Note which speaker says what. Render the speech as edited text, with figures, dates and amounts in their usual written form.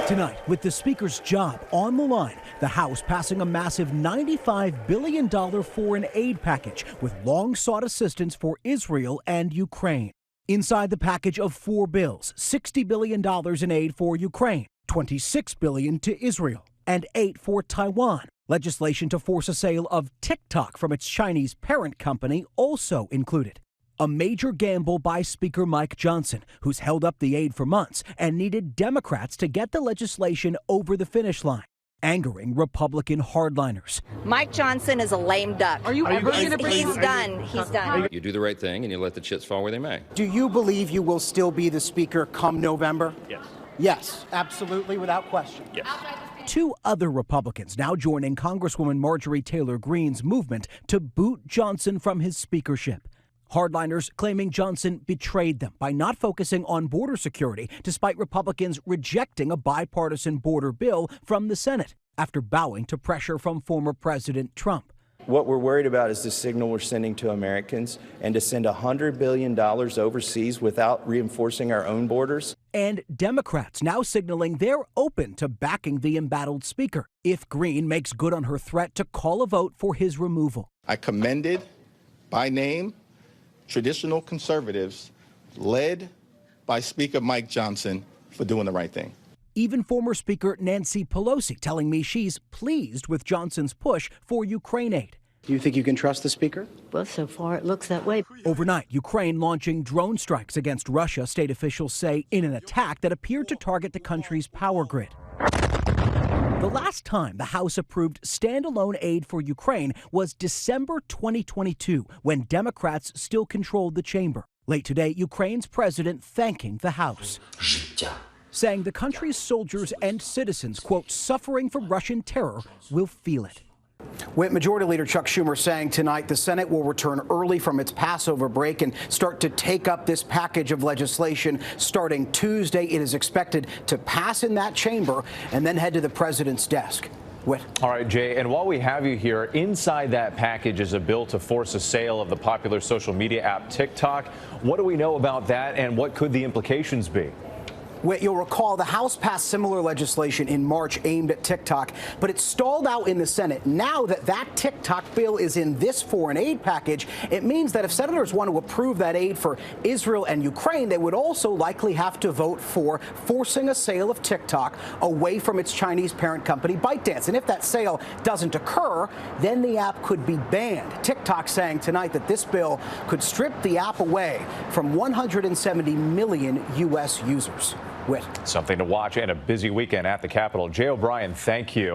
Speaker 1: Tonight, with the Speaker's job on the line, the House passing a massive $95 billion foreign aid package with long-sought assistance for Israel and Ukraine. Inside the package of 4 bills, $60 billion in aid for Ukraine, $26 billion to Israel, and $8 for Taiwan. Legislation to force a sale of TikTok from its Chinese parent company also included. A major gamble by Speaker Mike Johnson, who's held up the aid for months and needed Democrats to get the legislation over the finish line, angering Republican hardliners.
Speaker 2: Mike Johnson is a lame duck.
Speaker 3: Are you ever going to bring?
Speaker 2: He's done. He's done.
Speaker 4: You do the right thing and you let the chips fall where they may.
Speaker 5: Do you believe you will still be the Speaker come November?
Speaker 4: Yes.
Speaker 5: Yes, absolutely, without question.
Speaker 4: Yes.
Speaker 1: 2 other Republicans now joining Congresswoman Marjorie Taylor Greene's movement to boot Johnson from his speakership. Hardliners claiming Johnson betrayed them by not focusing on border security, despite Republicans rejecting a bipartisan border bill from the Senate after bowing to pressure from former President Trump.
Speaker 6: What we're worried about is the signal we're sending to Americans, and to send $100 billion overseas without reinforcing our own borders.
Speaker 1: And Democrats now signaling they're open to backing the embattled Speaker if Greene makes good on her threat to call a vote for his removal.
Speaker 7: I commended, by name, traditional conservatives led by Speaker Mike Johnson for doing the right thing.
Speaker 1: Even former Speaker Nancy Pelosi telling me she's pleased with Johnson's push for Ukraine aid.
Speaker 5: Do you think you can trust the Speaker?
Speaker 3: Well, so far it looks that way.
Speaker 1: Overnight, Ukraine launching drone strikes against Russia, state officials say, in an attack that appeared to target the country's power grid. The last time the House approved standalone aid for Ukraine was December 2022, when Democrats still controlled the chamber. Late today, Ukraine's president thanking the House, saying the country's soldiers and citizens, quote, suffering from Russian terror will feel it.
Speaker 5: With Majority Leader Chuck Schumer saying tonight the Senate will return early from its Passover break and start to take up this package of legislation starting Tuesday. It is expected to pass in that chamber and then head to the president's desk. Whit.
Speaker 8: All right, Jay, and while we have you here, inside that package is a bill to force a sale of the popular social media app TikTok. What do we know about that, and what could the implications be?
Speaker 5: You'll recall the House passed similar legislation in March aimed at TikTok, but it stalled out in the Senate. Now that that TikTok bill is in this foreign aid package, it means that if senators want to approve that aid for Israel and Ukraine, they would also likely have to vote for forcing a sale of TikTok away from its Chinese parent company, ByteDance. And if that sale doesn't occur, then the app could be banned. TikTok saying tonight that this bill could strip the app away from 170 million U.S. users.
Speaker 8: Something to watch and a busy weekend at the Capitol. Jay O'Brien, thank you.